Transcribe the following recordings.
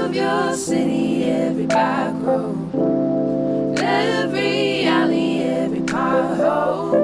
Love your city, every back road, every alley, every pothole.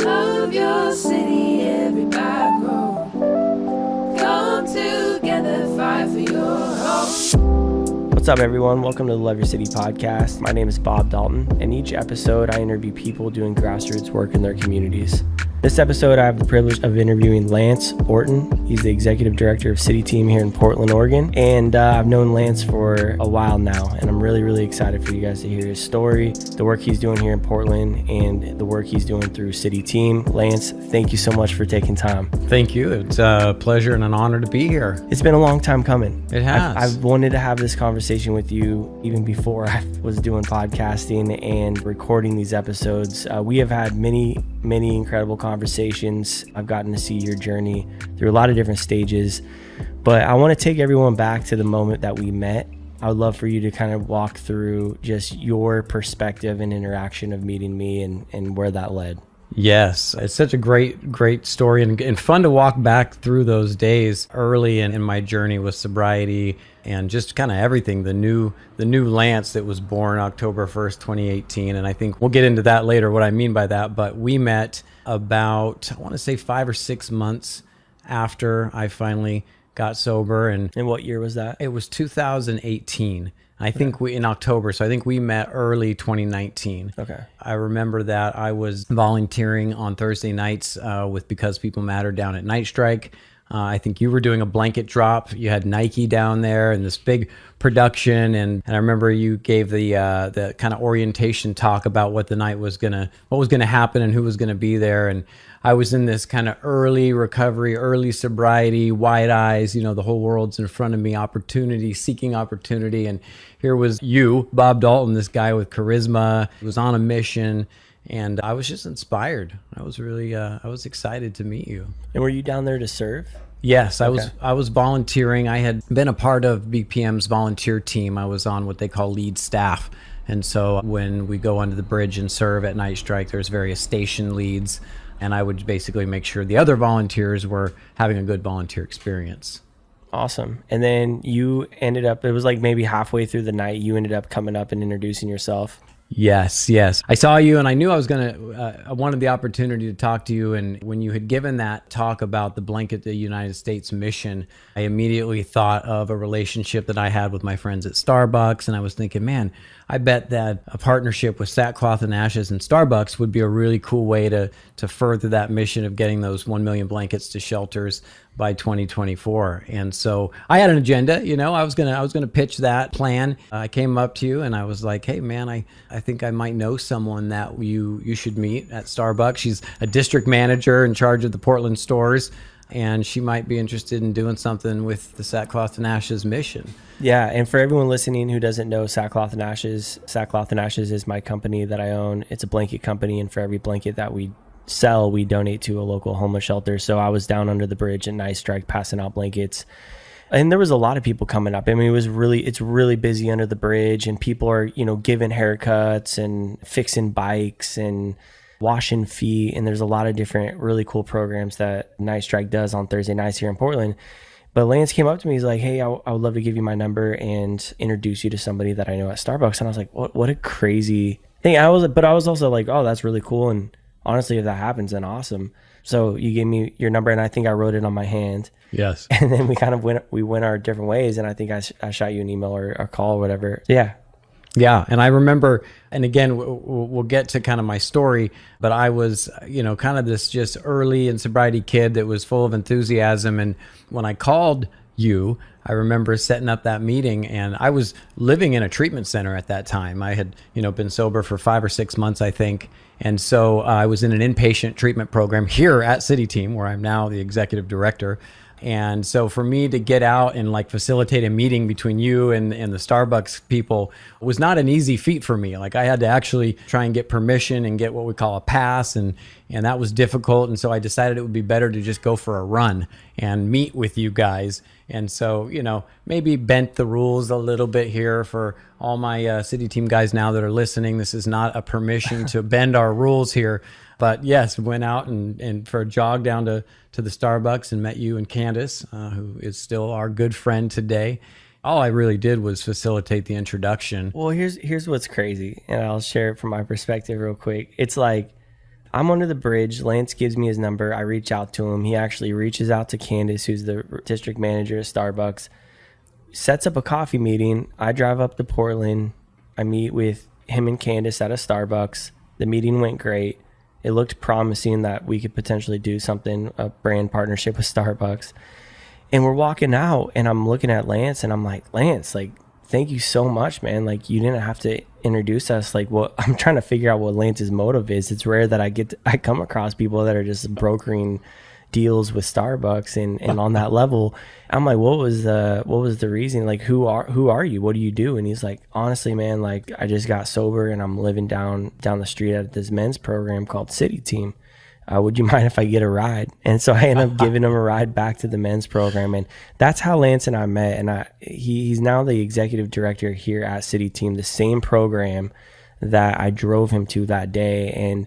Love your city, every back road. Come together, fight for your home. What's up, everyone? Welcome to the Love Your City podcast. My name is Bob Dalton, and each episode I interview people doing grassroots work in their communities. This episode, I have the privilege of interviewing Lance Orton. He's the executive director of City Team here in Portland, Oregon. And I've known Lance for a while now, and I'm really excited for you guys to hear his story, the work he's doing here in Portland, and the work he's doing through City Team. Lance, thank you so much for taking time. Thank you. It's a pleasure and an honor to be here. It's been a long time coming. It has. I've wanted to have this conversation with you even before I was doing podcasting and recording these episodes. We have had many incredible conversations. I've gotten to see your journey through a lot of different stages, but I want to take everyone back to the moment that we met. I would love for you to kind of walk through just your perspective and interaction of meeting me and where that led. Yes, it's such a great story and fun to walk back through those days early in my journey with sobriety and just kind of everything, the new Lance that was born October 1st, 2018. And I think we'll get into that later, what I mean by that. But we met about, I want to say 5 or 6 months after I finally got sober. And what year was that? It was 2018. I think in October. So I think we met early 2019. Okay. I remember that I was volunteering on Thursday nights with Because People Matter down at Night Strike. I think you were doing a blanket drop. You had Nike down there and this big production. And I remember you gave the kind of orientation talk about what the night was what was gonna happen and who was gonna be there. And I was in this kind of early recovery, early sobriety, wide eyes, the whole world's in front of me, seeking opportunity. And here was you, Bob Dalton, this guy with charisma, was on a mission. And I was just inspired. I was really, I was excited to meet you. And were you down there to serve? Yes, I was volunteering. I had been a part of BPM's volunteer team. I was on what they call lead staff. And so when we go under the bridge and serve at Night Strike, there's various station leads. And I would basically make sure the other volunteers were having a good volunteer experience. Awesome. And then you ended up, it was like maybe halfway through the night, you ended up coming up and introducing yourself. Yes. I saw you and I knew I wanted the opportunity to talk to you. And when you had given that talk about the Blanket the United States mission, I immediately thought of a relationship that I had with my friends at Starbucks. And I was thinking, man, I bet that a partnership with Sackcloth and Ashes and Starbucks would be a really cool way to further that mission of getting those 1 million blankets to shelters by 2024. And so I had an agenda, I was gonna pitch that plan. I came up to you and I was like, hey man, I think I might know someone that you should meet at Starbucks. She's a district manager in charge of the Portland stores, and she might be interested in doing something with the Sackcloth and Ashes mission. Yeah, and for everyone listening who doesn't know Sackcloth and Ashes is my company that I own. It's a blanket company, and for every blanket that we sell, we donate to a local homeless shelter. So I was down under the bridge at Night Strike passing out blankets. And there was a lot of people coming up. I mean, it's really busy under the bridge, and people are, giving haircuts and fixing bikes and washing feet. And there's a lot of different really cool programs that Night Strike does on Thursday nights here in Portland. But Lance came up to me. He's like, hey, I would love to give you my number and introduce you to somebody that I know at Starbucks. And I was like, what a crazy thing. But I was also like, oh, that's really cool. And honestly, if that happens, then awesome. So you gave me your number, and I think I wrote it on my hand. Yes. And then we went our different ways, and I think I shot you an email or a call or whatever. So, yeah. Yeah. And I remember, and again, we'll get to kind of my story, but I was, kind of this just early in sobriety kid that was full of enthusiasm. And when I called you, I remember setting up that meeting, and I was living in a treatment center at that time. I had, been sober for 5 or 6 months, I think. And so I was in an inpatient treatment program here at City Team, where I'm now the executive director. And so for me to get out and facilitate a meeting between you and the Starbucks people was not an easy feat for me. I had to actually try and get permission and get what we call a pass, and that was difficult. And so I decided it would be better to just go for a run and meet with you guys. And so, maybe bent the rules a little bit here for all my City Team guys now that are listening. This is not a permission to bend our rules here. But yes, went out and for a jog down to the Starbucks and met you and Candace, who is still our good friend today. All I really did was facilitate the introduction. Well, here's what's crazy, and I'll share it from my perspective real quick. It's like I'm under the bridge. Lance gives me his number. I reach out to him. He actually reaches out to Candace, who's the district manager at Starbucks, sets up a coffee meeting. I drive up to Portland. I meet with him and Candace at a Starbucks. The meeting went great. It looked promising that we could potentially do something, a brand partnership with Starbucks. And we're walking out, and I'm looking at Lance, and I'm like, Lance, like, thank you so much, man. Like, you didn't have to introduce us. Like, what I'm trying to figure out what Lance's motive is. It's rare that I come across people that are just brokering deals with Starbucks and on that level. I'm like, what was the reason? Like, who are you? What do you do? And he's like, honestly, man, like, I just got sober and I'm living down the street at this men's program called City Team. Would you mind if I get a ride? And so I ended up giving him a ride back to the men's program. And that's how Lance and I met. And he's now the executive director here at City Team, the same program that I drove him to that day. And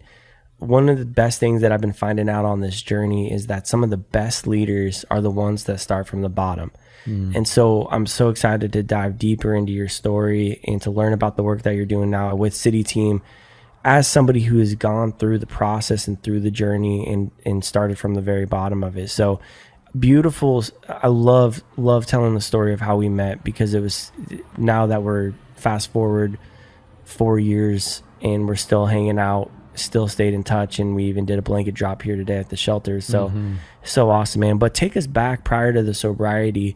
one of the best things that I've been finding out on this journey is that some of the best leaders are the ones that start from the bottom. And so I'm so excited to dive deeper into your story and to learn about the work that you're doing now with City Team, as somebody who has gone through the process and through the journey and started from the very bottom of it. So beautiful. I love telling the story of how we met, because it was, now that we're fast forward 4 years and we're still hanging out, still stayed in touch, and we even did a blanket drop here today at the shelter. So so awesome, man. But take us back prior to the sobriety.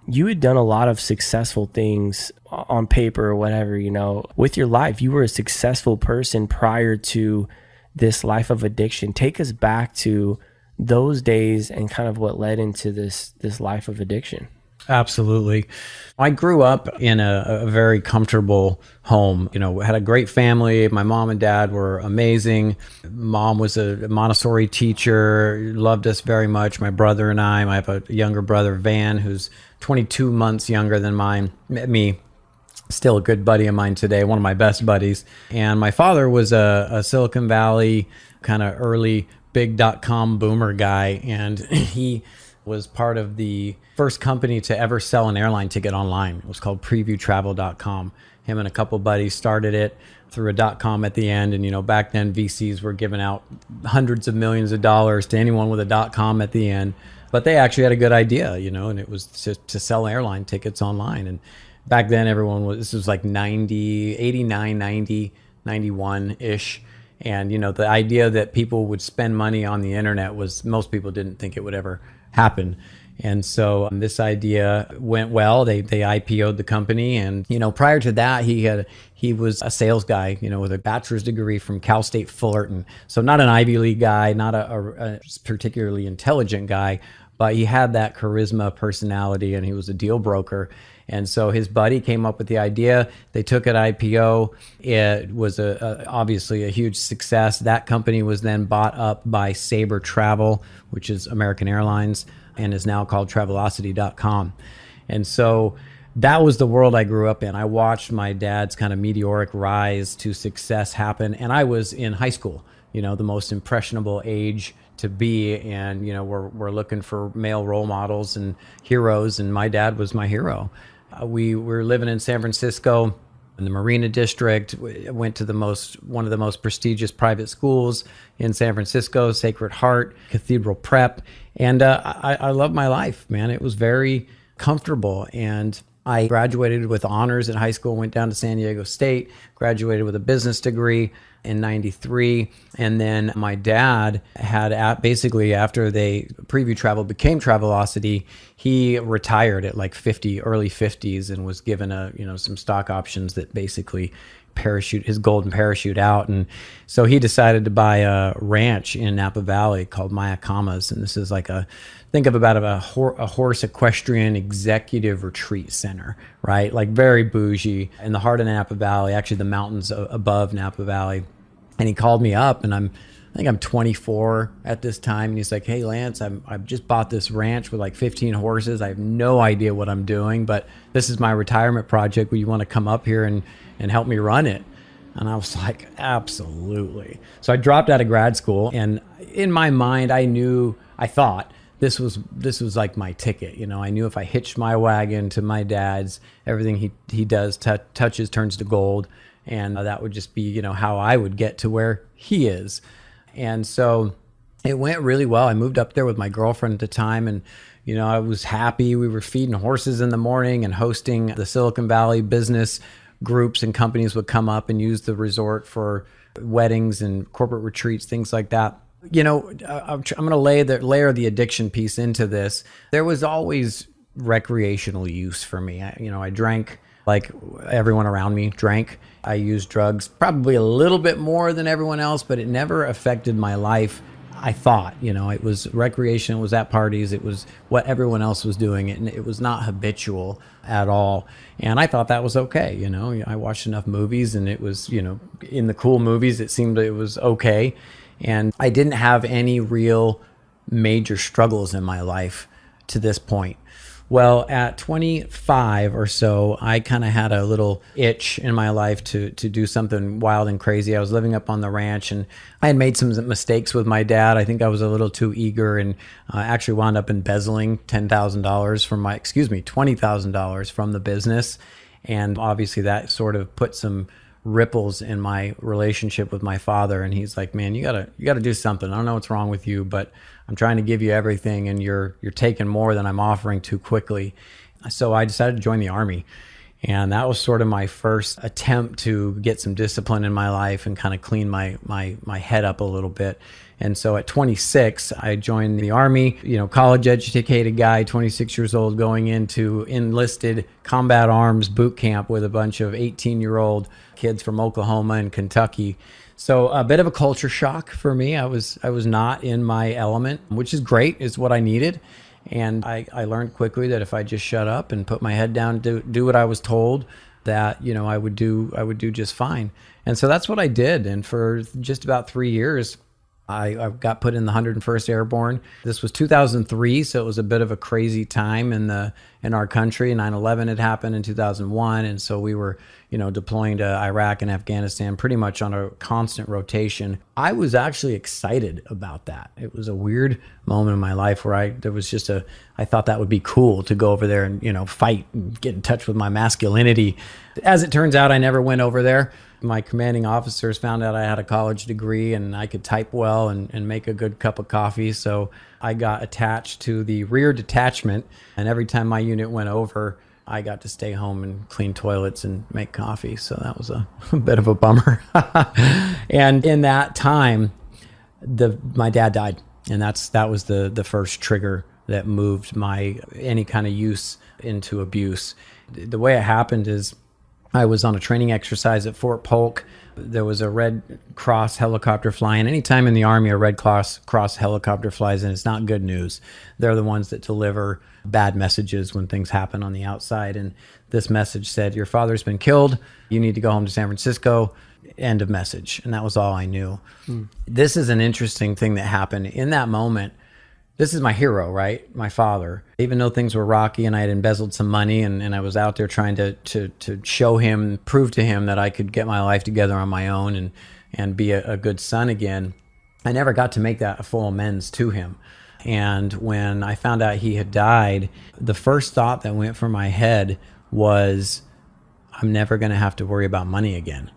You had done a lot of successful things on paper or whatever, you know, with your life. You were a successful person prior to this life of addiction. Take us back to those days and kind of what led into this life of addiction. Absolutely. I grew up in a very comfortable home, you know, had a great family. My mom and dad were amazing. Mom was a Montessori teacher, loved us very much. My brother and I have a younger brother, Van, who's 22 months younger than me. Still a good buddy of mine today, one of my best buddies. And my father was a Silicon Valley kind of early big .com boomer guy. And he was part of the first company to ever sell an airline ticket online. It was called previewtravel.com. Him and a couple buddies started it through a .com at the end. And, you know, back then VCs were giving out hundreds of millions of dollars to anyone with a .com at the end. But they actually had a good idea, you know, and it was to sell airline tickets online. And back then this was like 89, 90, 91-ish. And, you know, the idea that people would spend money on the internet most people didn't think it would ever happen. And so this idea went well. They IPO'd the company. And, you know, prior to that, he was a sales guy, you know, with a bachelor's degree from Cal State Fullerton. So not an Ivy League guy, not a particularly intelligent guy, but he had that charisma, personality, and he was a deal broker. And so his buddy came up with the idea. They took it IPO. It was obviously a huge success. That company was then bought up by Sabre Travel, which is American Airlines, and is now called Travelocity.com. And so that was the world I grew up in. I watched my dad's kind of meteoric rise to success happen. And I was in high school, you know, the most impressionable age to be. And, you know, we're looking for male role models and heroes. And my dad was my hero. We were living in San Francisco in the Marina District. We went to one of the most prestigious private schools in San Francisco, Sacred Heart Cathedral Prep. And I love my life, man. It was very comfortable. And I graduated with honors in high school, went down to San Diego State, graduated with a business degree in 93. And then my dad had basically after Preview Travel became Travelocity, he retired at like early 50s and was given some stock options that basically his golden parachute out. And so he decided to buy a ranch in Napa Valley called Mayacamas. And this is like think of about a horse equestrian executive retreat center, right? Like very bougie in the heart of Napa Valley, actually the mountains above Napa Valley. And he called me up, and I think I'm 24 at this time. And he's like, "Hey, Lance, I've just bought this ranch with like 15 horses. I have no idea what I'm doing, but this is my retirement project. Will you want to come up here and help me run it?" And I was like, absolutely. So I dropped out of grad school, and in my mind, I thought this was like my ticket. You know, I knew if I hitched my wagon to my dad's, everything he does touches turns to gold, and that would just be, you know, how I would get to where he is. And so it went really well. I moved up there with my girlfriend at the time, and you know, I was happy. We were feeding horses in the morning and hosting the Silicon Valley business groups, and companies would come up and use the resort for weddings and corporate retreats, things like that. You know, I'm going to layer the addiction piece into this. There was always recreational use for me. I drank like everyone around me drank. I used drugs probably a little bit more than everyone else, but it never affected my life. I thought, you know, it was recreation, it was at parties, it was what everyone else was doing, and it was not habitual at all. And I thought that was okay. You know, I watched enough movies, and it was, you know, in the cool movies, it seemed it was okay. And I didn't have any real major struggles in my life to this point. Well, at 25 or so, I kind of had a little itch in my life to do something wild and crazy. I was living up on the ranch, and I had made some mistakes with my dad. I think I was a little too eager, and actually wound up embezzling $20,000 from the business. And obviously that sort of put some ripples in my relationship with my father. And he's like, man, you gotta do something. I don't know what's wrong with you, but I'm trying to give you everything, and you're taking more than I'm offering too quickly. So I decided to join the Army. And that was sort of my first attempt to get some discipline in my life and kind of clean my head up a little bit. And so at 26, I joined the Army, you know, college educated guy, 26 years old, going into enlisted combat arms boot camp with a bunch of 18-year-old kids from Oklahoma and Kentucky. So a bit of a culture shock for me. I was not in my element, which is great, is what I needed. And I learned quickly that if I just shut up and put my head down, do what I was told, that, you know, I would do just fine. And so that's what I did. And for just about 3 years, I got put in the 101st Airborne. This was 2003, so it was a bit of a crazy time in our country. 9/11 had happened in 2001, and so we were, you know, deploying to Iraq and Afghanistan pretty much on a constant rotation. I was actually excited about that. It was a weird moment in my life where I thought that would be cool to go over there and, you know, fight and get in touch with my masculinity. As it turns out, I never went over there. My commanding officers found out I had a college degree and I could type well and make a good cup of coffee. So I got attached to the rear detachment, and every time my unit went over, I got to stay home and clean toilets and make coffee. So that was a bit of a bummer. And in that time, my dad died, and that was the first trigger that moved any kind of use into abuse. The way it happened is, I was on a training exercise at Fort Polk. There was a Red Cross helicopter flying. Anytime in the Army a Red Cross helicopter flies in, it's not good news. They're the ones that deliver bad messages when things happen on the outside. And this message said, your father's been killed. You need to go home to San Francisco. End of message. And that was all I knew. This is an interesting thing that happened. In that moment, this is my hero, right? My father. Even though things were rocky and I had embezzled some money and I was out there trying to show him, prove to him that I could get my life together on my own and be a good son again, I never got to make that a full amends to him. And when I found out he had died, the first thought that went through my head was, I'm never going to have to worry about money again.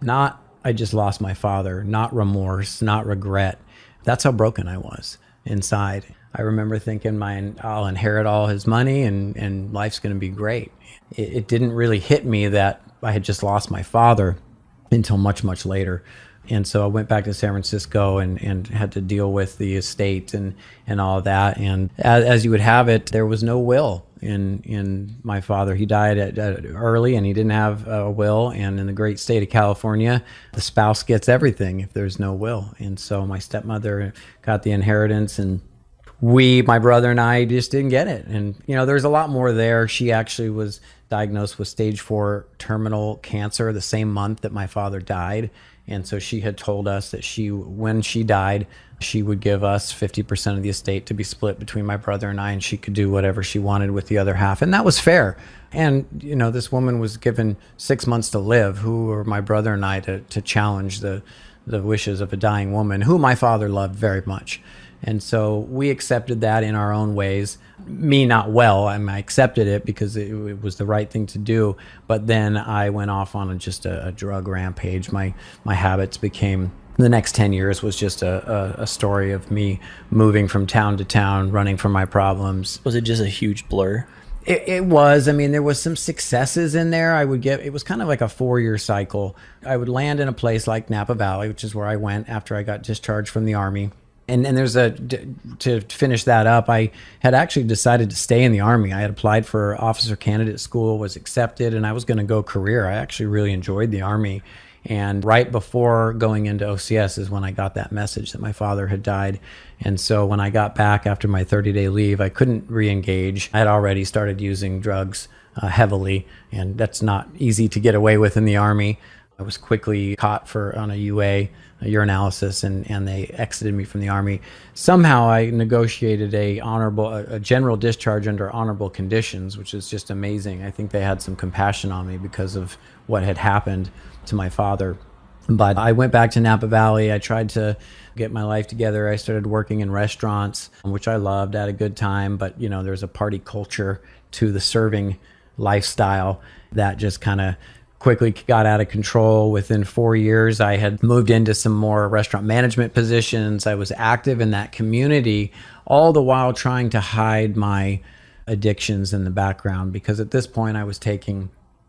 Not, I just lost my father, not remorse, not regret. That's how broken I was inside. I remember thinking, I'll inherit all his money and life's going to be great. It didn't really hit me that I had just lost my father until much, much later. And so I went back to San Francisco and had to deal with the estate and all of that. And as you would have it, there was no will in my father. He died early, and he didn't have a will. And in the great state of California, the spouse gets everything if there's no will. And so my stepmother got the inheritance, and my brother and I just didn't get it. And, you know, there's a lot more there. She actually was diagnosed with stage 4 terminal cancer the same month that my father died. And so she had told us that when she died, she would give us 50% of the estate to be split between my brother and I, and she could do whatever she wanted with the other half. And that was fair. And, you know, this woman was given 6 months to live. Who were my brother and I to challenge the wishes of a dying woman who my father loved very much. And so we accepted that in our own ways. Me, not well. I accepted it because it was the right thing to do. But then I went off on just a drug rampage. My habits became, the next 10 years was just a story of me moving from town to town, running from my problems. Was it just a huge blur? It was. I mean, there was some successes in there. It was kind of like a 4-year cycle. I would land in a place like Napa Valley, which is where I went after I got discharged from the Army. And to finish that up, I had actually decided to stay in the Army. I had applied for officer candidate school, was accepted, and I was going to go career. I actually really enjoyed the Army. And right before going into OCS is when I got that message that my father had died. And so when I got back after my 30-day leave, I couldn't re-engage. I had already started using drugs heavily, and that's not easy to get away with in the Army. I was quickly caught on a UA, a urinalysis, and they exited me from the Army. Somehow I negotiated a general discharge under honorable conditions, which is just amazing. I think they had some compassion on me because of what had happened to my father. But I went back to Napa Valley. I tried to get my life together. I started working in restaurants, which I loved, had a good time. But, there's a party culture to the serving lifestyle that just kind of quickly got out of control. Within 4 years, I had moved into some more restaurant management positions. I was active in that community, all the while trying to hide my addictions in the background, because at this point I was taking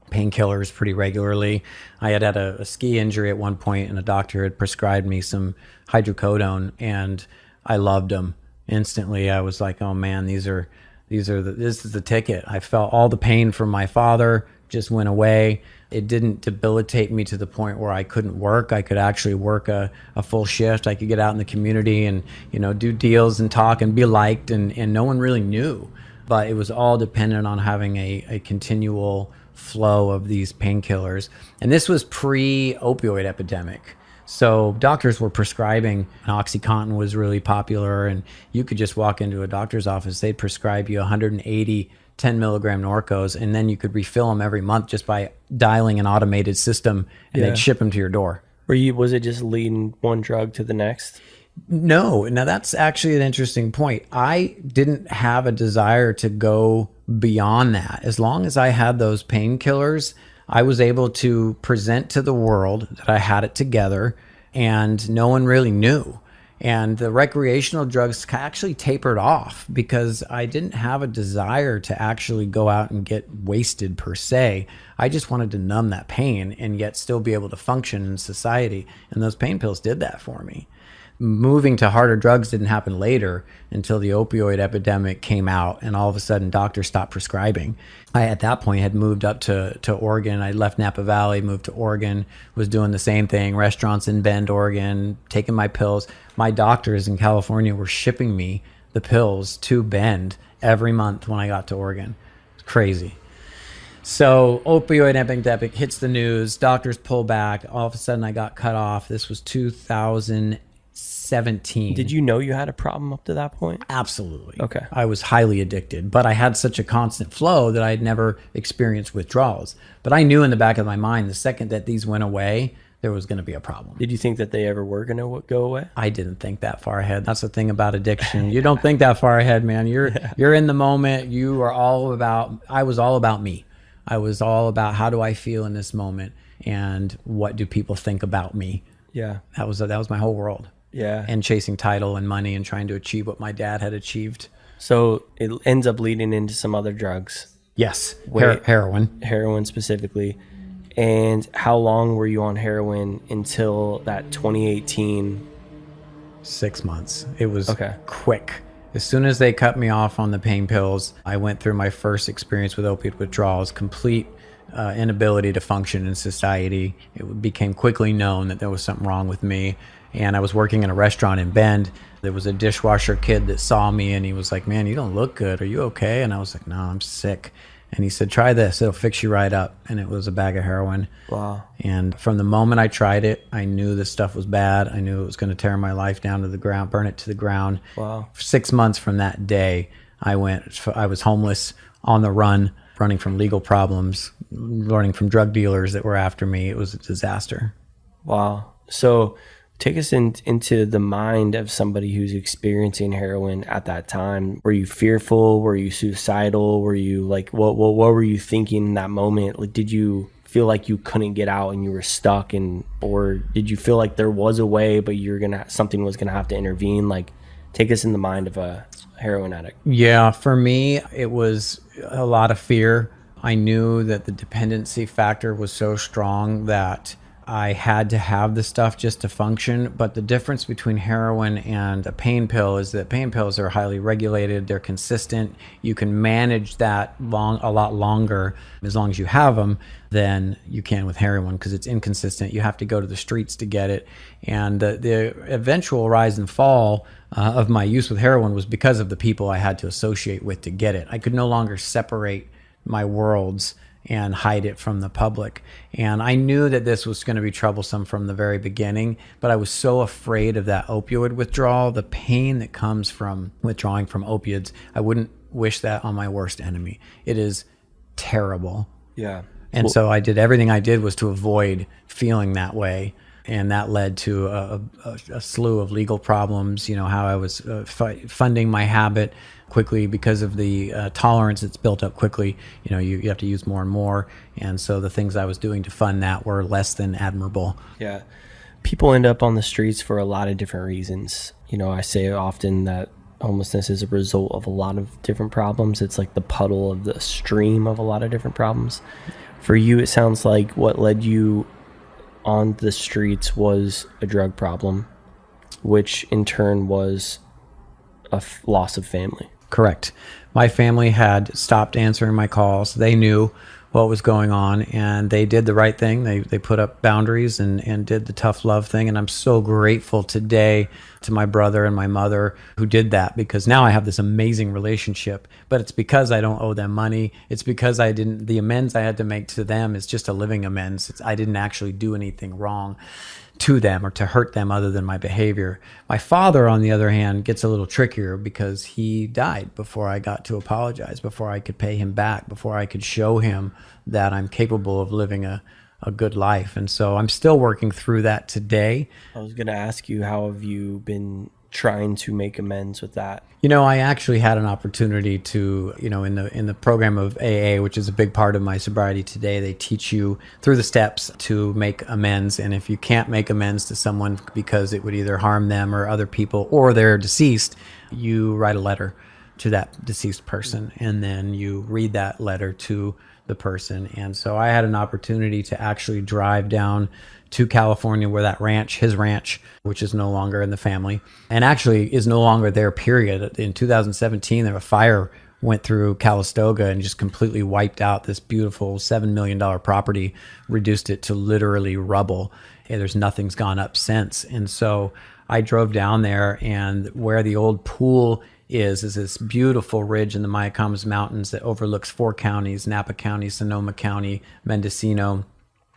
painkillers pretty regularly. I had a ski injury at one point, and a doctor had prescribed me some hydrocodone, and I loved them instantly. I was like, oh man, this is the ticket. I felt all the pain from my father just went away. It didn't debilitate me to the point where I couldn't work. I could actually work a full shift. I could get out in the community and, do deals and talk and be liked, and no one really knew. But it was all dependent on having a continual flow of these painkillers. And this was pre-opioid epidemic. So doctors were prescribing, and OxyContin was really popular, and you could just walk into a doctor's office, they'd prescribe you 180 10 milligram Norcos, and then you could refill them every month just by dialing an automated system, and they'd ship them to your door. Was it just leading one drug to the next? No. Now that's actually an interesting point. I didn't have a desire to go beyond that. As long as I had those painkillers, I was able to present to the world that I had it together, and no one really knew. And the recreational drugs actually tapered off because I didn't have a desire to actually go out and get wasted per se. I just wanted to numb that pain and yet still be able to function in society. And those pain pills did that for me. Moving to harder drugs didn't happen later until the opioid epidemic came out, and all of a sudden doctors stopped prescribing. I, at that point, had moved up to Oregon. I left Napa Valley, moved to Oregon, was doing the same thing, restaurants in Bend, Oregon, taking my pills. My doctors in California were shipping me the pills to Bend every month when I got to Oregon. It's crazy. So opioid epidemic hits the news, doctors pull back, all of a sudden I got cut off. This was 2017. Did you know you had a problem up to that point? Absolutely. Okay. I was highly addicted, but I had such a constant flow that I'd never experienced withdrawals. But I knew in the back of my mind, the second that these went away, there was going to be a problem. Did you think that they ever were going to go away? I didn't think that far ahead. That's the thing about addiction. You don't think that far ahead, man. You're in the moment. You are all about, I was all about me. I was all about how do I feel in this moment and what do people think about me? Yeah. That was my whole world. Yeah. And chasing title and money and trying to achieve what my dad had achieved. So it ends up leading into some other drugs. Yes. Wait, heroin. Heroin specifically. And how long were you on heroin until that 2018? 6 months. It was okay. Quick. As soon as they cut me off on the pain pills, I went through my first experience with opiate withdrawals, complete inability to function in society. It became quickly known that there was something wrong with me. And I was working in a restaurant in Bend. There was a dishwasher kid that saw me, and he was like, man, you don't look good. Are you okay? And I was like, no, I'm sick. And he said, try this. It'll fix you right up. And it was a bag of heroin. Wow. And from the moment I tried it, I knew this stuff was bad. I knew it was going to tear my life down to the ground, burn it to the ground. Wow. For 6 months from that day, I was homeless, on the run, running from legal problems, learning from drug dealers that were after me. It was a disaster. Wow. So Take us into the mind of somebody who's experiencing heroin at that time. Were you fearful? Were you suicidal? Were you like, what were you thinking in that moment? Like, did you feel like you couldn't get out and you were stuck, or did you feel like there was a way, but something was gonna have to intervene? Like, take us in the mind of a heroin addict. Yeah, for me, it was a lot of fear. I knew that the dependency factor was so strong that I had to have the stuff just to function. But the difference between heroin and a pain pill is that pain pills are highly regulated. They're consistent. You can manage that a lot longer as long as you have them than you can with heroin, because it's inconsistent. You have to go to the streets to get it. And the eventual rise and fall of my use with heroin was because of the people I had to associate with to get it. I could no longer separate my worlds and hide it from the public. And I knew that this was going to be troublesome from the very beginning, but I was so afraid of that opioid withdrawal, the pain that comes from withdrawing from opiates. I wouldn't wish that on my worst enemy. It is terrible. Yeah. And so I did everything I did was to avoid feeling that way. And that led to a slew of legal problems, how I was funding my habit quickly because of the tolerance that's built up quickly. You have to use more and more. And so the things I was doing to fund that were less than admirable. Yeah. People end up on the streets for a lot of different reasons. I say often that homelessness is a result of a lot of different problems. It's like the puddle of the stream of a lot of different problems. For you, it sounds like what led you on the streets was a drug problem, which in turn was a loss of family. Correct. My family had stopped answering my calls. They knew what was going on, and they did the right thing. They put up boundaries and did the tough love thing. And I'm so grateful today to my brother and my mother who did that, because now I have this amazing relationship. But it's because I don't owe them money. It's because the amends I had to make to them is just a living amends. I didn't actually do anything wrong to them or to hurt them other than my behavior. My father, on the other hand, gets a little trickier because he died before I got to apologize, before I could pay him back, before I could show him that I'm capable of living a good life. And so I'm still working through that today. I was going to ask you, how have you been trying to make amends with that? I actually had an opportunity to, in the program of AA, which is a big part of my sobriety today, they teach you through the steps to make amends. And if you can't make amends to someone because it would either harm them or other people, or they're deceased, you write a letter to that deceased person, and then you read that letter to the person. And so I had an opportunity to actually drive down to California, where that ranch, his ranch, which is no longer in the family, and actually is no longer there, period. In 2017, there was a fire went through Calistoga and just completely wiped out this beautiful $7 million property, reduced it to literally rubble. And there's nothing's gone up since. And so I drove down there, and where the old pool is this beautiful ridge in the Mayacamas Mountains that overlooks 4 counties, Napa County, Sonoma County, Mendocino,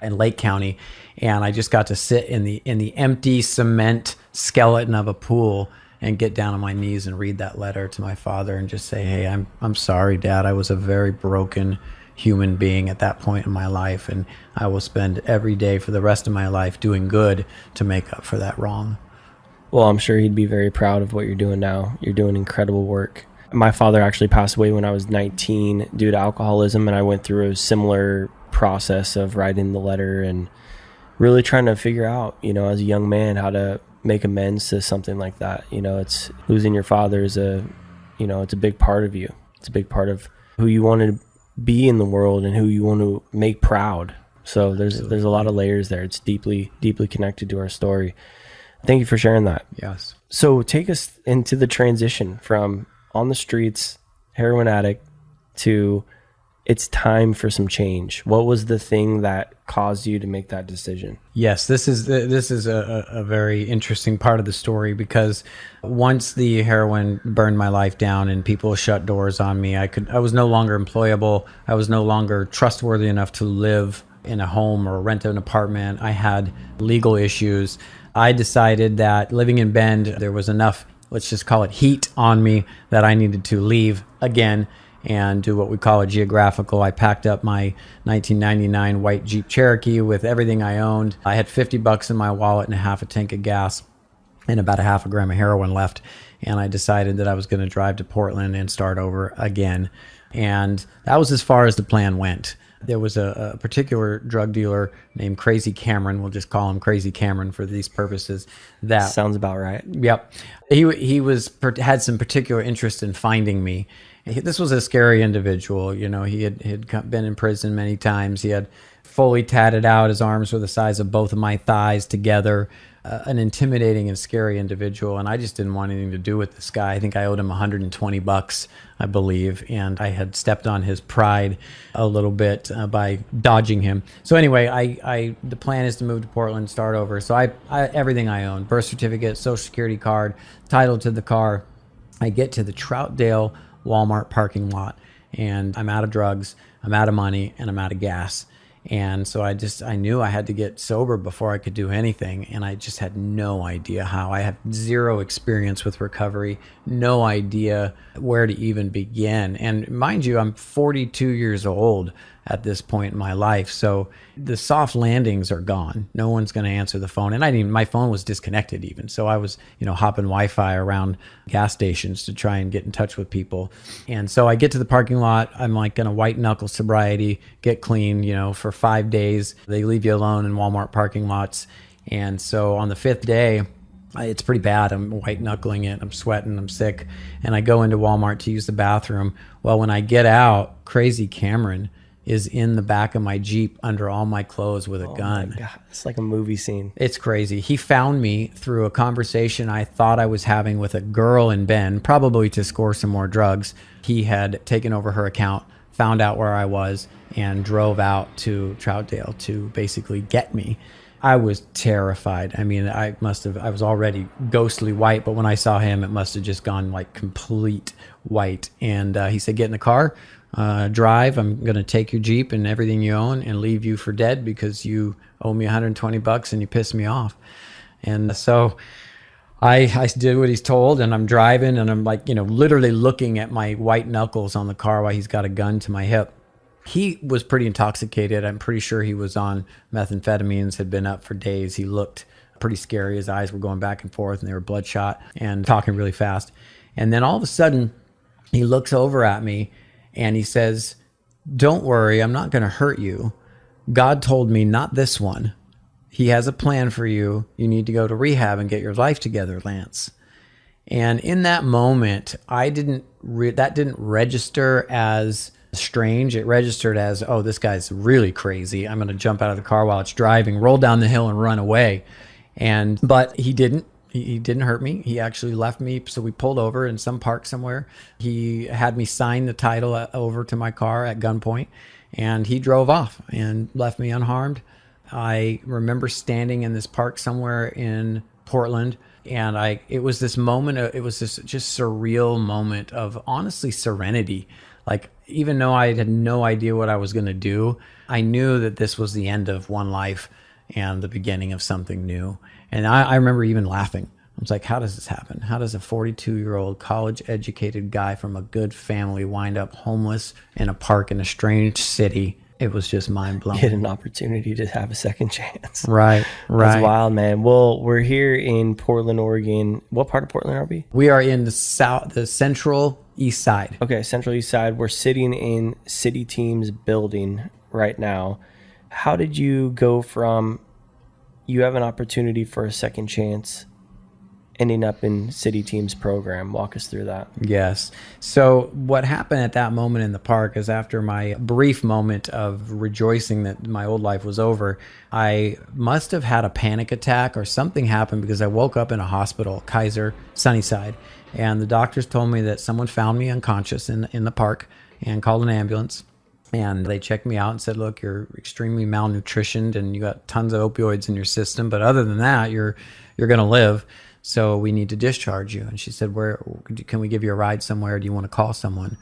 and Lake County. And I just got to sit in the empty cement skeleton of a pool and get down on my knees and read that letter to my father and just say, hey, I'm sorry, Dad. I was a very broken human being at that point in my life, and I will spend every day for the rest of my life doing good to make up for that wrong. Well, I'm sure he'd be very proud of what you're doing now. You're doing incredible work. My father actually passed away when I was 19 due to alcoholism, and I went through a similar process of writing the letter and really trying to figure out, as a young man, how to make amends to something like that. It's losing your father is it's a big part of you. It's a big part of who you want to be in the world and who you want to make proud. So there's a lot of layers there. It's deeply connected to our story. Thank you for sharing that. Yes. So take us into the transition from on the streets, heroin addict, to it's time for some change. What was the thing that caused you to make that decision? Yes, this is a very interesting part of the story, because once the heroin burned my life down and people shut doors on me, I was no longer employable. I was no longer trustworthy enough to live in a home or rent an apartment. I had legal issues. I decided that living in Bend, there was enough, let's just call it heat on me, that I needed to leave again and do what we call a geographical. I packed up my 1999 white Jeep Cherokee with everything I owned. I had $50 in my wallet and a half a tank of gas and about a half a gram of heroin left. And I decided that I was going to drive to Portland and start over again. And that was as far as the plan went. There was a particular drug dealer named Crazy Cameron. We'll just call him Crazy Cameron for these purposes. That Sounds about right. Yep. He had some particular interest in finding me. This was a scary individual. You know, he had been in prison many times. He had fully tatted out. His arms were the size of both of my thighs together. An intimidating and scary individual, and I just didn't want anything to do with this guy. I think I owed him $120, I believe, and I had stepped on his pride a little bit by dodging him. So anyway, the plan is to move to Portland, start over. So I everything I own, birth certificate, social security card, title to the car. I get to the Troutdale Walmart parking lot, and I'm out of drugs, I'm out of money, and I'm out of gas. And so I knew I had to get sober before I could do anything. And I just had no idea how. I have zero experience with recovery, no idea where to even begin. And mind you, I'm 42 years old at this point in my life. So the soft landings are gone. No one's going to answer the phone. And my phone was disconnected even. So I was, hopping Wi-Fi around gas stations to try and get in touch with people. And so I get to the parking lot. I'm like going to white knuckle sobriety, get clean, for 5 days. They leave you alone in Walmart parking lots. And so on the 5th day, it's pretty bad. I'm white knuckling it. I'm sweating. I'm sick. And I go into Walmart to use the bathroom. Well, when I get out, Crazy Cameron is in the back of my Jeep under all my clothes with a gun. My God, it's like a movie scene. It's crazy. He found me through a conversation I thought I was having with a girl in Bend, probably to score some more drugs. He had taken over her account, found out where I was, and drove out to Troutdale to basically get me. I was terrified. I mean, I was already ghostly white, but when I saw him, it must have just gone like complete white. And he said, get in the car. Drive. I'm going to take your Jeep and everything you own and leave you for dead because you owe me $120 and you pissed me off. And so I did what he's told, and I'm driving, and I'm like, literally looking at my white knuckles on the car while he's got a gun to my hip. He was pretty intoxicated. I'm pretty sure he was on methamphetamines, had been up for days. He looked pretty scary. His eyes were going back and forth and they were bloodshot and talking really fast. And then all of a sudden he looks over at me and he says, don't worry, I'm not going to hurt you. God told me not this one. He has a plan for you. You need to go to rehab and get your life together, Lance. And in that moment, that didn't register as strange. It registered as, oh, this guy's really crazy. I'm going to jump out of the car while it's driving, roll down the hill and run away. But he didn't. He didn't hurt me. He actually left me. So we pulled over in some park somewhere. He had me sign the title over to my car at gunpoint, and he drove off and left me unharmed. I remember standing in this park somewhere in Portland, and it was this moment. It was this just surreal moment of honestly serenity. Like, even though I had no idea what I was going to do, I knew that this was the end of one life and the beginning of something new. And I remember even laughing. I was like, how does this happen? How does a 42-year-old college-educated guy from a good family wind up homeless in a park in a strange city? It was just mind-blowing. Get an opportunity to have a second chance. Right. That's wild, man. Well, we're here in Portland, Oregon. What part of Portland are we? We are in the central east side. Okay, central east side. We're sitting in City Team's building right now. How did you go from you have an opportunity for a second chance ending up in City Team's program? Walk us through that. Yes. So what happened at that moment in the park is, after my brief moment of rejoicing that my old life was over, I must have had a panic attack or something happened, because I woke up in a hospital, Kaiser, Sunnyside, and the doctors told me that someone found me unconscious in the park and called an ambulance. And they checked me out and said, look, you're extremely malnutritioned and you got tons of opioids in your system, but other than that, you're going to live. So we need to discharge you. And she said, can we give you a ride somewhere? Do you want to call someone?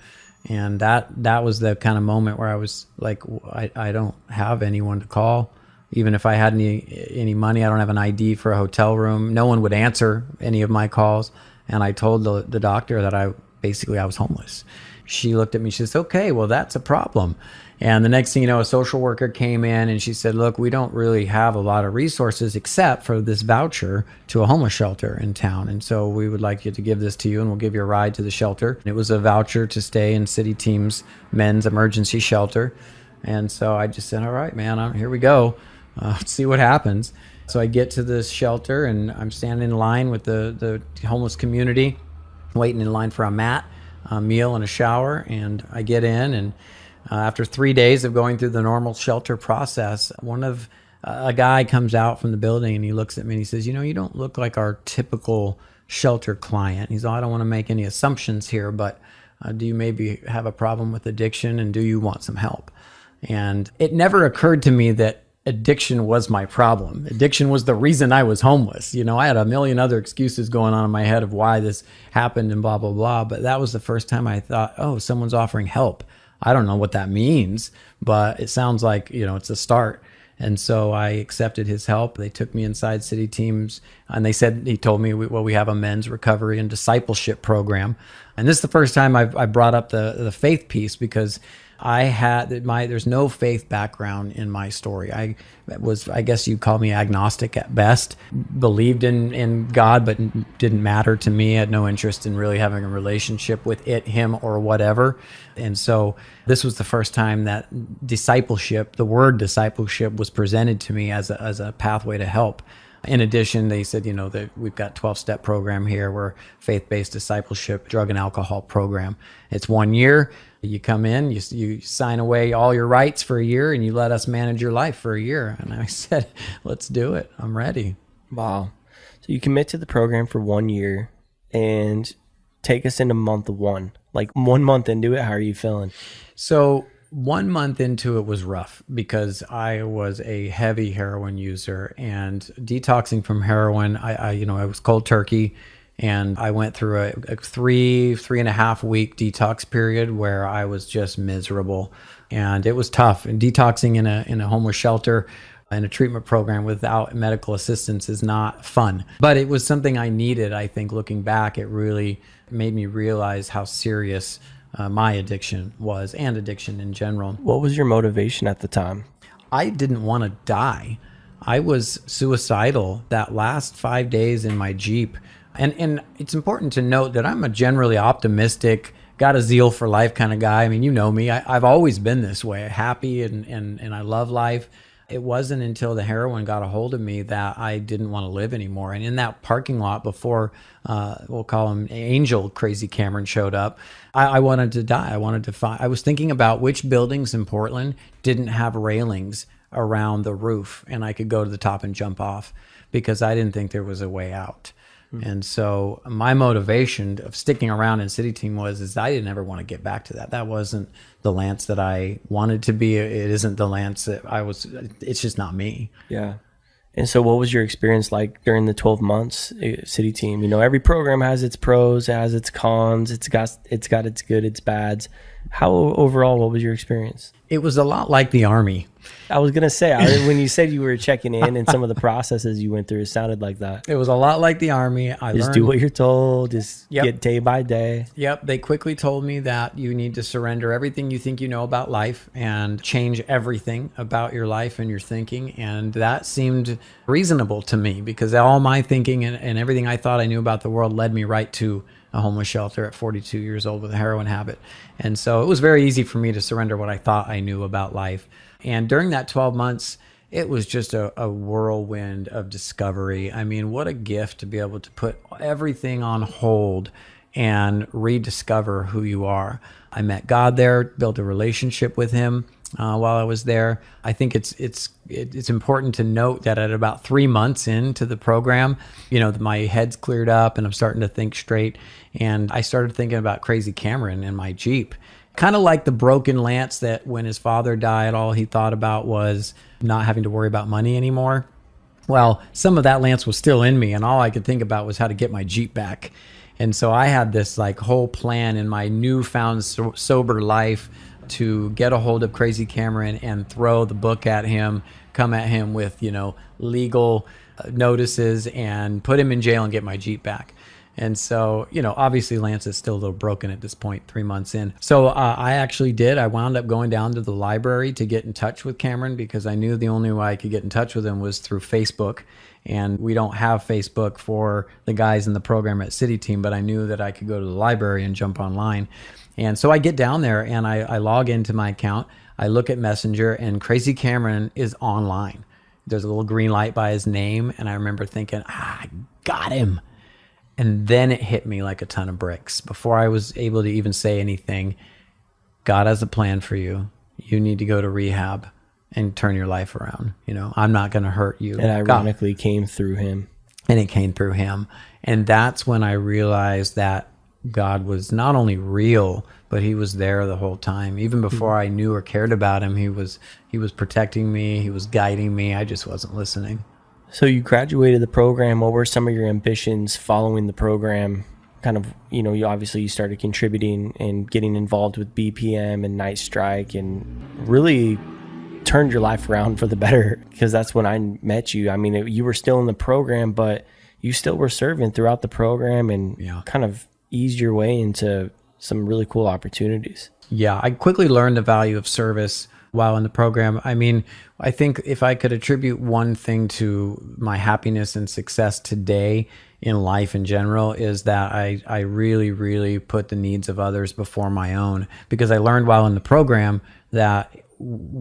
And that was the kind of moment where I was like, I don't have anyone to call. Even if I had any money, I don't have an ID for a hotel room. No one would answer any of my calls. And I told the doctor that I was homeless. she looked at me, she says, okay, well, that's a problem. And the next thing you know, a social worker came in and she said, look, we don't really have a lot of resources except for this voucher to a homeless shelter in town. And so we would like you to give this to you and we'll give you a ride to the shelter. It was a voucher to stay in City Team's men's emergency shelter. And so I just said, all right, man, here we go. Let's see what happens. So I get to this shelter and I'm standing in line with the homeless community, waiting in line for a mat, a meal and a shower. And I get in and after 3 days of going through the normal shelter process, a guy comes out from the building and he looks at me and he says, you don't look like our typical shelter client. He's, I don't want to make any assumptions here, but do you maybe have a problem with addiction and do you want some help? And it never occurred to me that addiction was my problem. Addiction was the reason I was homeless. I had a million other excuses going on in my head of why this happened and blah, blah, blah. But that was the first time I thought, oh, someone's offering help. I don't know what that means, but it sounds like, it's a start. And so I accepted his help. They took me inside City Teams and he told me, we have a men's recovery and discipleship program. And this is the first time I brought up the faith piece because there's no faith background in my story. I guess you'd call me agnostic at best, believed in God, but didn't matter to me. I had no interest in really having a relationship with him or whatever. And so this was the first time that the word discipleship was presented to me as a pathway to help. In addition, they said, that we've got 12-step program here. We're faith-based discipleship, drug and alcohol program. It's 1 year. You come in, you sign away all your rights for a year, and you let us manage your life for a year. And I said, let's do it. I'm ready. Wow. So you commit to the program for 1 year and take us into month one. Like 1 month into it, how are you feeling? So 1 month into it was rough because I was a heavy heroin user and detoxing from heroin. I was cold turkey. And I went through a 3.5 week detox period where I was just miserable, and it was tough. And detoxing in a homeless shelter and a treatment program without medical assistance is not fun. But it was something I needed. I think looking back, it really made me realize how serious my addiction was and addiction in general. What was your motivation at the time? I didn't want to die. I was suicidal that last 5 days in my Jeep. And it's important to note that I'm a generally optimistic, got a zeal for life kind of guy. I mean, you know me. I've always been this way, happy and I love life. It wasn't until the heroin got a hold of me that I didn't want to live anymore. And in that parking lot before, we'll call him Angel Crazy Cameron showed up, I wanted to die. I was thinking about which buildings in Portland didn't have railings around the roof and I could go to the top and jump off because I didn't think there was a way out. And so my motivation of sticking around in City Team is I didn't ever want to get back to that. That wasn't the Lance that I wanted to be. It isn't the Lance that I was. It's just not me. Yeah. And so what was your experience like during the 12 months City Team? Every program has its pros, it has its cons, it's got its good, its bads. How overall, what was your experience? It was a lot like the Army. I was going to say, when you said you were checking in and some of the processes you went through, it sounded like that. It was a lot like the Army. I just learned, do what you're told, get day by day. Yep. They quickly told me that you need to surrender everything you think you know about life and change everything about your life and your thinking. And that seemed reasonable to me because all my thinking and everything I thought I knew about the world led me right to a homeless shelter at 42 years old with a heroin habit. And so it was very easy for me to surrender what I thought I knew about life. And during that 12 months, it was just a whirlwind of discovery. I mean, what a gift to be able to put everything on hold and rediscover who you are. I met God there, built a relationship with him while I was there. I think it's important to note that at about 3 months into the program, my head's cleared up and I'm starting to think straight. And I started thinking about Crazy Cameron in my Jeep. Kind of like the broken Lance that when his father died, all he thought about was not having to worry about money anymore. Well, some of that Lance was still in me and all I could think about was how to get my Jeep back. And so I had this whole plan in my newfound sober life to get a hold of Crazy Cameron and throw the book at him, come at him with, legal notices and put him in jail and get my Jeep back. And so, obviously Lance is still a little broken at this point, 3 months in. So I actually did. I wound up going down to the library to get in touch with Cameron because I knew the only way I could get in touch with him was through Facebook. And we don't have Facebook for the guys in the program at City Team, but I knew that I could go to the library and jump online. And so I get down there and I log into my account. I look at Messenger and Crazy Cameron is online. There's a little green light by his name. And I remember thinking, I got him. And then it hit me like a ton of bricks. Before I was able to even say anything, God has a plan for you. You need to go to rehab and turn your life around. I'm not going to hurt you. It ironically came through him. And it came through him. And that's when I realized that God was not only real, but he was there the whole time. Even before I knew or cared about him, he was protecting me. He was guiding me. I just wasn't listening. So you graduated the program. What were some of your ambitions following the program? Kind of, you started contributing and getting involved with BPM and Night Strike and really turned your life around for the better, because that's when I met you. I mean, you were still in the program, but you still were serving throughout the program and kind of eased your way into some really cool opportunities. Yeah, I quickly learned the value of service while in the program. I mean, I think if I could attribute one thing to my happiness and success today in life in general, is that I really, really put the needs of others before my own, because I learned while in the program that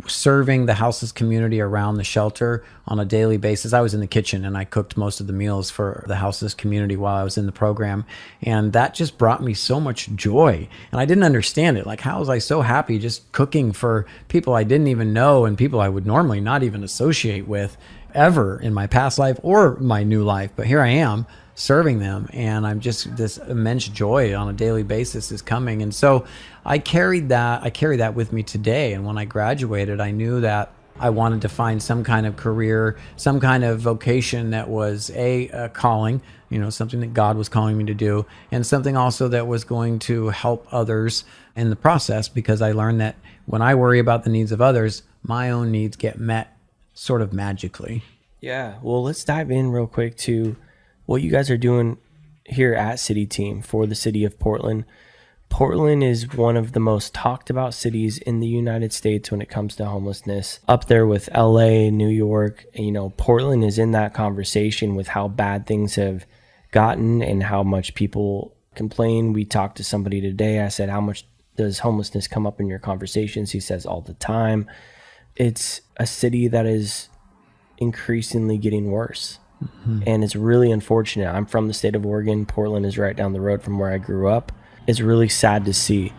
serving the houseless community around the shelter on a daily basis. I was in the kitchen and I cooked most of the meals for the houseless community while I was in the program. And that just brought me so much joy. And I didn't understand it. Like, how was I so happy just cooking for people I didn't even know and people I would normally not even associate with ever in my past life or my new life. But here I am serving them, and I'm just, this immense joy on a daily basis is coming. And so I carry that with me today. And when I graduated, I knew that I wanted to find some kind of career, some kind of vocation that was a calling, something that God was calling me to do, and something also that was going to help others in the process, because I learned that when I worry about the needs of others, my own needs get met sort of magically. Yeah. Well, let's dive in real quick to what you guys are doing here at City Team for the city of Portland. Portland is one of the most talked about cities in the United States when it comes to homelessness, up there with LA, New York. Portland is in that conversation with how bad things have gotten and how much people complain. We talked to somebody today. I said, how much does homelessness come up in your conversations? He says, all the time. It's a city that is increasingly getting worse. Mm-hmm. And it's really unfortunate. I'm from the state of Oregon. Portland is right down the road from where I grew up. It's really sad to see.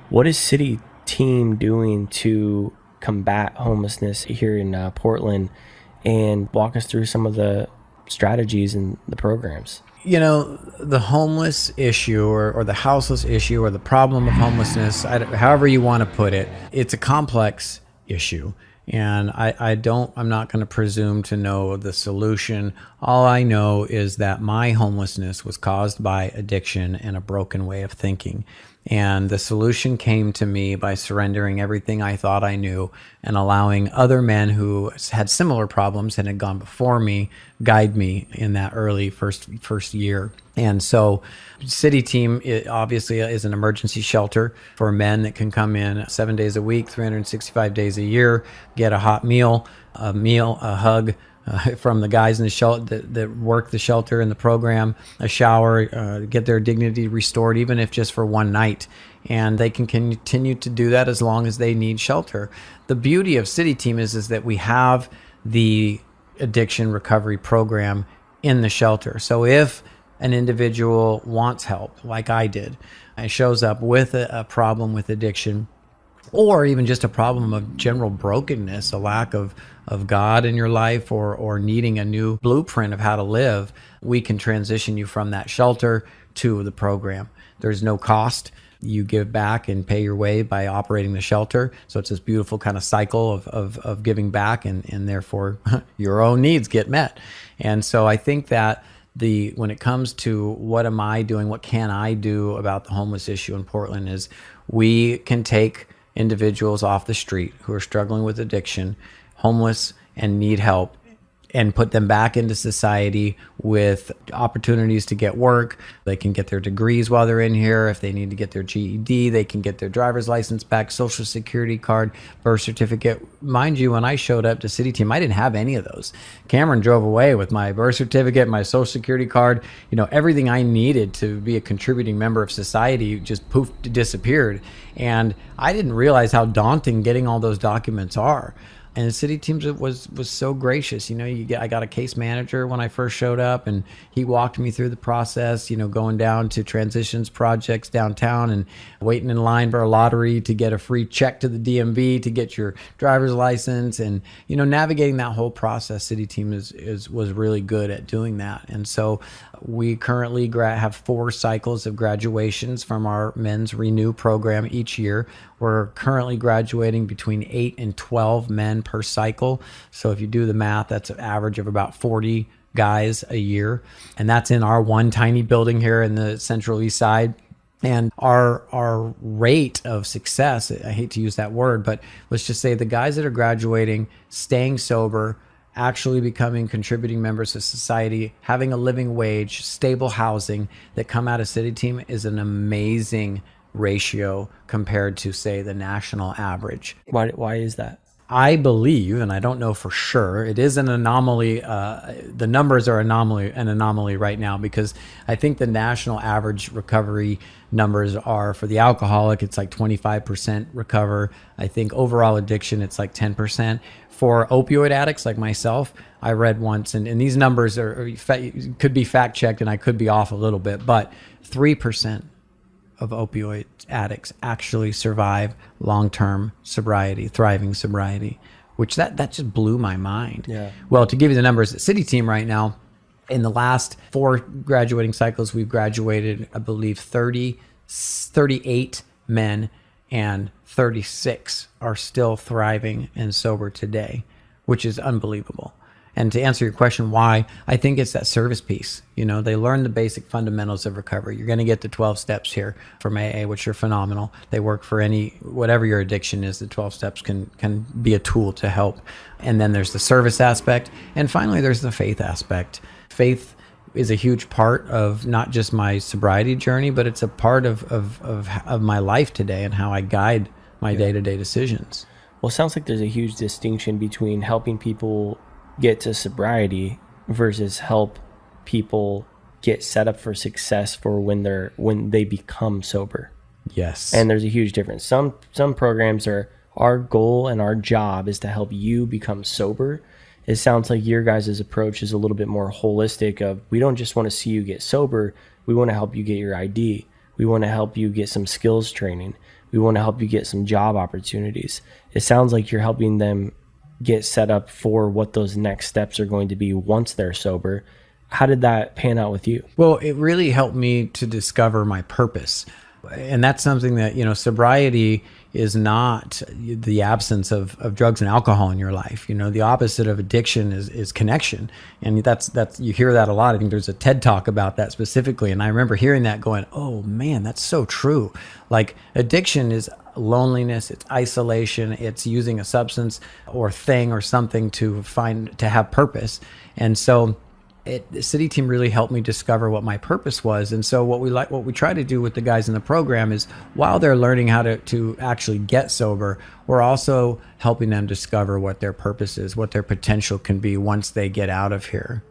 What is City Team doing to combat homelessness here in Portland, and walk us through some of the strategies and the programs? The homeless issue or the houseless issue or the problem of homelessness, however you want to put it, it's a complex issue. And I'm not going to presume to know the solution. All I know is that my homelessness was caused by addiction and a broken way of thinking. And the solution came to me by surrendering everything I thought I knew and allowing other men who had similar problems and had gone before me guide me in that early first year. And so City Team obviously is an emergency shelter for men that can come in 7 days a week, 365 days a year, get a hot meal, a hug from the guys in the shelter that work the shelter in the program, a shower, get their dignity restored, even if just for one night. And they can continue to do that as long as they need shelter. The beauty of City Team is that we have the addiction recovery program in the shelter. So if an individual wants help, like I did, and shows up with a problem with addiction, or even just a problem of general brokenness, a lack of God in your life, or needing a new blueprint of how to live, we can transition you from that shelter to the program. There's no cost. You give back and pay your way by operating the shelter. So it's this beautiful kind of cycle of giving back, and therefore your own needs get met. And so I think that when it comes to what am I doing, what can I do about the homeless issue in Portland, is we can take individuals off the street who are struggling with addiction, homeless, and need help, and put them back into society with opportunities to get work. They can get their degrees while they're in here. If they need to get their GED, they can get their driver's license back, social security card, birth certificate. Mind you, when I showed up to City Team, I didn't have any of those. Cameron drove away with my birth certificate, my social security card, everything I needed to be a contributing member of society just poof, disappeared. And I didn't realize how daunting getting all those documents are. And City Teams was so gracious. I got a case manager when I first showed up, and he walked me through the process, going down to transitions projects downtown and waiting in line for a lottery to get a free check to the DMV to get your driver's license. And, navigating that whole process, City Team was really good at doing that. And so we currently have 4 cycles of graduations from our Men's Renew program each year. We're currently graduating between 8 and 12 men per cycle. So if you do the math, that's an average of about 40 guys a year. And that's in our one tiny building here in the Central East Side. And our rate of success, I hate to use that word, but let's just say the guys that are graduating, staying sober, actually becoming contributing members of society, having a living wage, stable housing that come out of City Team is an amazing ratio compared to, say, the national average. Why is that? I believe, and I don't know for sure, it is an anomaly. The numbers are an anomaly right now, because I think the national average recovery numbers are, for the alcoholic, it's like 25% recover. I think overall addiction, it's like 10%. For opioid addicts like myself, I read once, and these numbers could be fact checked, and I could be off a little bit, but 3% of opioid addicts actually survive long-term sobriety, thriving sobriety, which that just blew my mind. Yeah. Well, to give you the numbers at City Team right now, in the last 4 graduating cycles, we've graduated, I believe, 38 men, and 36 are still thriving and sober today, which is unbelievable. And to answer your question, why, I think it's that service piece. They learn the basic fundamentals of recovery. You're going to get the 12 steps here from AA, which are phenomenal. They work for whatever your addiction is. The 12 steps can be a tool to help. And then there's the service aspect. And finally, there's the faith aspect. Faith is a huge part of not just my sobriety journey, but it's a part of my life today and how I guide my day-to-day decisions. Well, it sounds like there's a huge distinction between helping people get to sobriety versus help people get set up for success for when they become sober. Yes. And there's a huge difference. Some programs are, our goal and our job is to help you become sober. It sounds like your guys' approach is a little bit more holistic of, we don't just want to see you get sober, we want to help you get your ID. We want to help you get some skills training. We want to help you get some job opportunities. It sounds like you're helping them get set up for what those next steps are going to be once they're sober. How did that pan out with you? Well, it really helped me to discover my purpose. And that's something that, sobriety is not the absence of drugs and alcohol in your life. The opposite of addiction is connection. And that's you hear that a lot. I think there's a TED Talk about that specifically. And I remember hearing that going, oh man, that's so true. Like, addiction is loneliness, it's isolation, it's using a substance or thing or something to have purpose. And so the City Team really helped me discover what my purpose was. And so what we try to do with the guys in the program is, while they're learning how to actually get sober, we're also helping them discover what their purpose is, what their potential can be once they get out of here.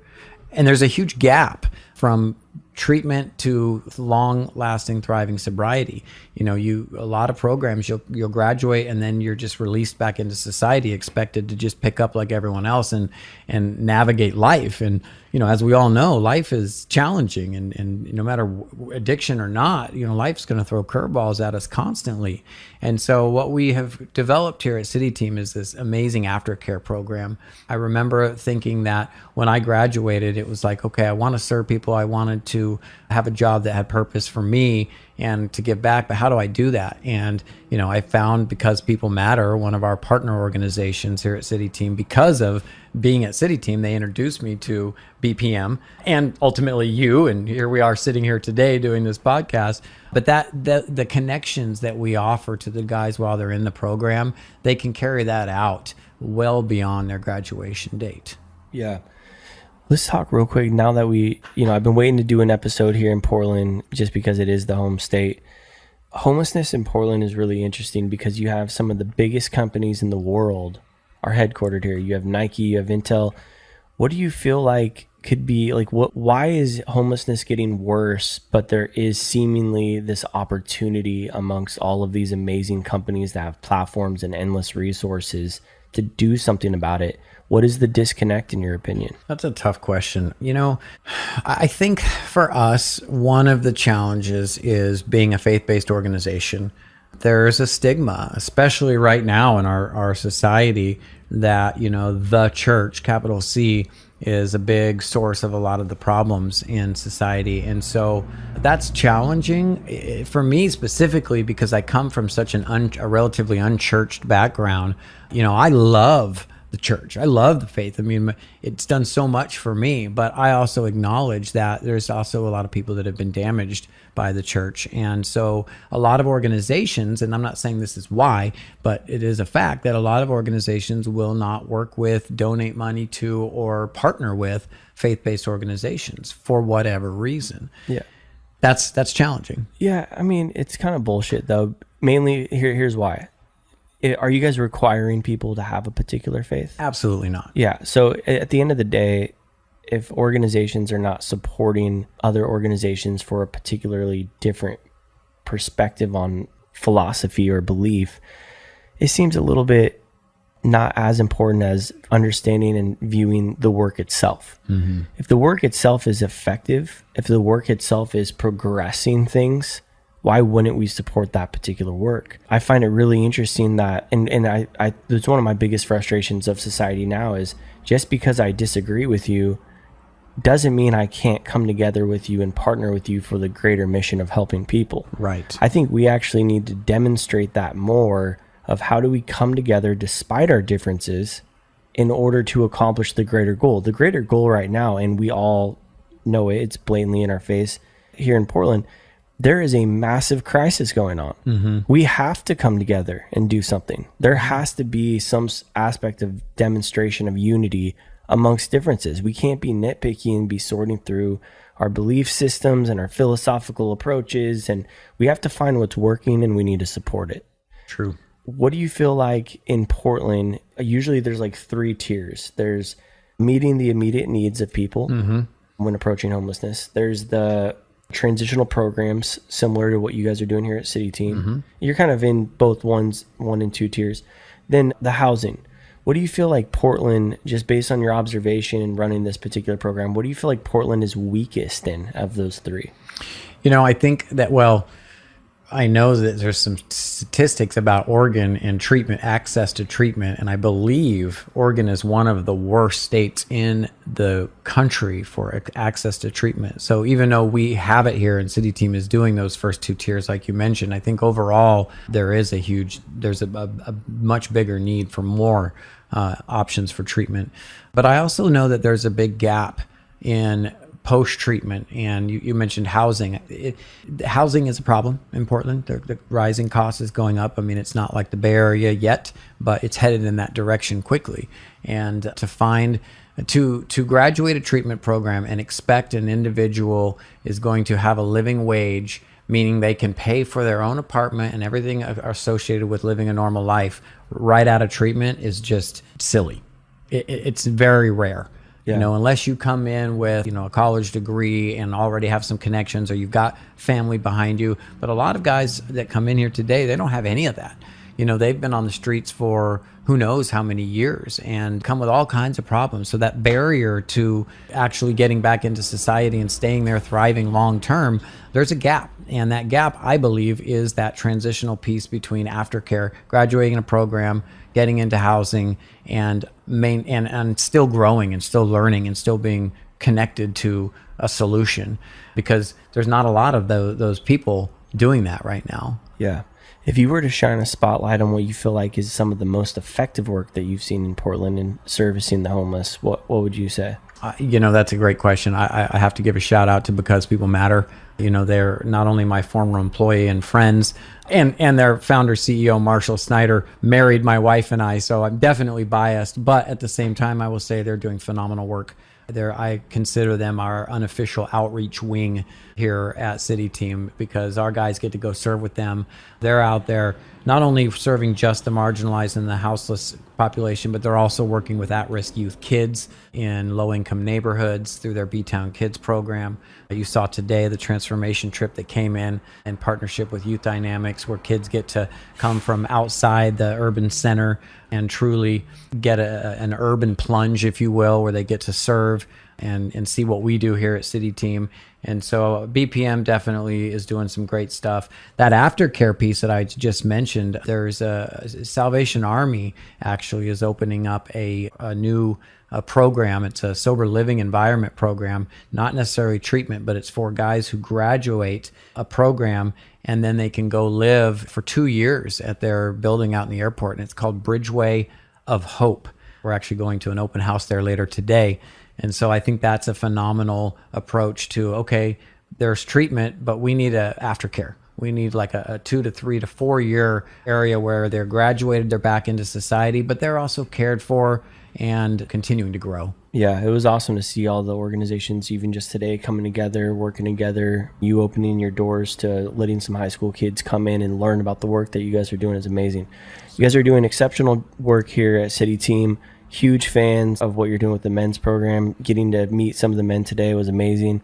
And there's a huge gap from treatment to long-lasting, thriving sobriety. A lot of programs, you'll graduate and then you're just released back into society, expected to just pick up like everyone else and navigate life. And as we all know, life is challenging, and no matter addiction or not, life's going to throw curveballs at us constantly. And so what we have developed here at City Team is this amazing aftercare program. I remember thinking that when I graduated, it was like, okay, I want to serve people. I wanted to have a job that had purpose for me and to give back, but how do I do that? And I found Because People Matter, one of our partner organizations here at City Team, because of being at City Team, they introduced me to BPM and ultimately you, and here we are sitting here today doing this podcast. But the connections that we offer to the guys while they're in the program, they can carry that out well beyond their graduation date. Yeah. Let's talk real quick now that I've been waiting to do an episode here in Portland just because it is the home state. Homelessness in Portland is really interesting because you have some of the biggest companies in the world are headquartered here. You have Nike, you have Intel. What do you feel like could be like, why is homelessness getting worse, but there is seemingly this opportunity amongst all of these amazing companies that have platforms and endless resources to do something about it? What is the disconnect in your opinion? That's a tough question. I think for us, one of the challenges is being a faith-based organization. There's a stigma, especially right now in our society, that, the church, capital C, is a big source of a lot of the problems in society. And so that's challenging for me specifically because I come from such a relatively unchurched background. I love the church. I love the faith. I mean, it's done so much for me, but I also acknowledge that there's also a lot of people that have been damaged by the church. And so a lot of organizations, and I'm not saying this is why, but it is a fact that a lot of organizations will not work with, donate money to, or partner with faith-based organizations for whatever reason. Yeah. That's challenging. Yeah. I mean, it's kind of bullshit though. Mainly here's why. Are you guys requiring people to have a particular faith? Absolutely not. Yeah. So at the end of the day, if organizations are not supporting other organizations for a particularly different perspective on philosophy or belief, it seems a little bit not as important as understanding and viewing the work itself. Mm-hmm. If the work itself is effective, if the work itself is progressing things, why wouldn't we support that particular work? I find it really interesting that, and it's one of my biggest frustrations of society now is just because I disagree with you doesn't mean I can't come together with you and partner with you for the greater mission of helping people. Right. I think we actually need to demonstrate that more of how do we come together despite our differences in order to accomplish the greater goal. The greater goal right now, and we all know it, it's blatantly in our face here in Portland, there is a massive crisis going on. Mm-hmm. We have to come together and do something. There has to be some aspect of demonstration of unity amongst differences. We can't be nitpicky and be sorting through our belief systems and our philosophical approaches, and we have to find what's working and we need to support it. True. What do you feel like in Portland? Usually there's like 3 tiers. There's meeting the immediate needs of people when approaching homelessness. There's the transitional programs similar to what you guys are doing here at City Team. Mm-hmm. You're kind of in both 1 and 2 tiers. Then the housing. What do you feel like Portland, just based on your observation and running this particular program, what do you feel like Portland is weakest in of those 3? I think that, I know that there's some statistics about Oregon and treatment, access to treatment, and I believe Oregon is one of the worst states in the country for access to treatment. So even though we have it here and City Team is doing those first 2 tiers, like you mentioned, I think overall there's a much bigger need for more options for treatment. But I also know that there's a big gap in post-treatment, and you mentioned housing. Housing is a problem in Portland. The rising cost is going up. I mean, it's not like the Bay Area yet, but it's headed in that direction quickly. And to graduate a treatment program and expect an individual is going to have a living wage, meaning they can pay for their own apartment and everything associated with living a normal life right out of treatment is just silly. It's very rare. Yeah. Unless you come in with, a college degree and already have some connections or you've got family behind you. But a lot of guys that come in here today, they don't have any of that. They've been on the streets for who knows how many years and come with all kinds of problems. So that barrier to actually getting back into society and staying there thriving long term, there's a gap. And that gap, I believe, is that transitional piece between aftercare, graduating a program, getting into housing, and still growing and still learning and still being connected to a solution, because there's not a lot of those people doing that right now. Yeah. If you were to shine a spotlight on what you feel like is some of the most effective work that you've seen in Portland in servicing the homeless, what would you say? That's a great question. I have to give a shout out to Because People Matter. They're not only my former employee and friends, and their founder CEO, Marshall Snyder, married my wife and I. So I'm definitely biased, but at the same time, I will say they're doing phenomenal work. I consider them our unofficial outreach wing here at City Team, because our guys get to go serve with them. They're out there not only serving just the marginalized and the houseless population, but they're also working with at-risk youth kids in low-income neighborhoods through their B-Town Kids program. You saw today the transformation trip that came in partnership with Youth Dynamics, where kids get to come from outside the urban center and truly get an urban plunge, if you will, where they get to serve and see what we do here at City Team. And so BPM definitely is doing some great stuff. That aftercare piece that I just mentioned, there's a Salvation Army actually is opening up a new program. It's a sober living environment program, not necessarily treatment, but it's for guys who graduate a program and then they can go live for 2 years at their building out in the airport. And it's called Bridgeway of Hope. We're actually going to an open house there later today. And so I think that's a phenomenal approach to, okay, there's treatment, but we need a aftercare. We need like a 2 to 3 to 4 year area where they're graduated, they're back into society, but they're also cared for and continuing to grow. Yeah, it was awesome to see all the organizations, even just today, coming together, working together. You opening your doors to letting some high school kids come in and learn about the work that you guys are doing is amazing. You guys are doing exceptional work here at City Team. Huge fans of what you're doing with the men's program. Getting to meet some of the men today was amazing.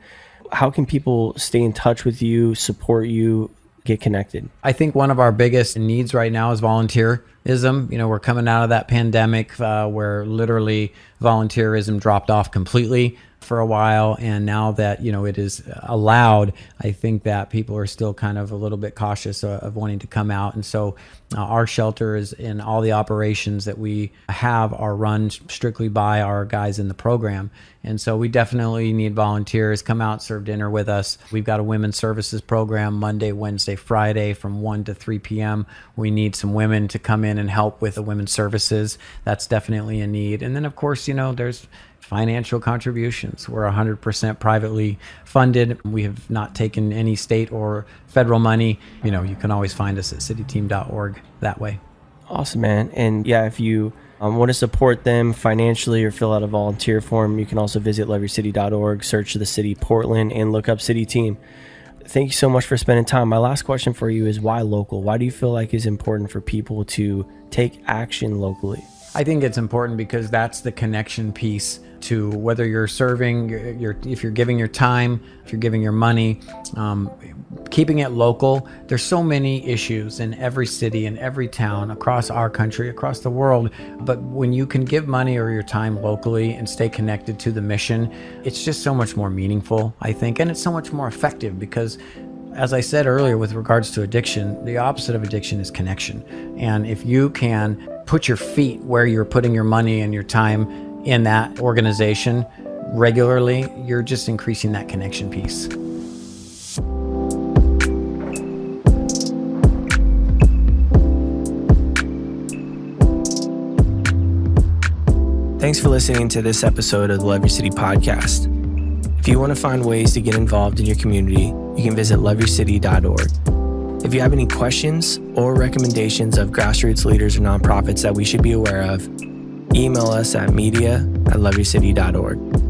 How can people stay in touch with you, support you, get connected? I think one of our biggest needs right now is volunteerism. We're coming out of that pandemic where literally volunteerism dropped off completely for a while. And now that, it is allowed, I think that people are still kind of a little bit cautious of wanting to come out. And so our shelter is in all the operations that we have are run strictly by our guys in the program. And so we definitely need volunteers. Come out, serve dinner with us. We've got a women's services program Monday, Wednesday, Friday from 1 to 3 p.m. We need some women to come in and help with the women's services. That's definitely a need. And then, of course, there's financial contributions. We're 100% privately funded. We have not taken any state or federal money. You can always find us at cityteam.org that way. Awesome, man. And yeah, if you want to support them financially or fill out a volunteer form, you can also visit loveyourcity.org, search the city Portland, and look up City Team. Thank you so much for spending time. My last question for you is, why local? Why do you feel like it's important for people to take action locally? I think it's important because that's the connection piece to whether you're serving, if you're giving your time, if you're giving your money, keeping it local. There's so many issues in every city, in every town, across our country, across the world. But when you can give money or your time locally and stay connected to the mission, it's just so much more meaningful, I think. And it's so much more effective because, as I said earlier, with regards to addiction, the opposite of addiction is connection. And if you can put your feet where you're putting your money and your time in that organization regularly, you're just increasing that connection piece. Thanks for listening to this episode of the Love Your City podcast. If you want to find ways to get involved in your community, you can visit loveyourcity.org. If you have any questions or recommendations of grassroots leaders or nonprofits that we should be aware of, email us at media@loveyourcity.org.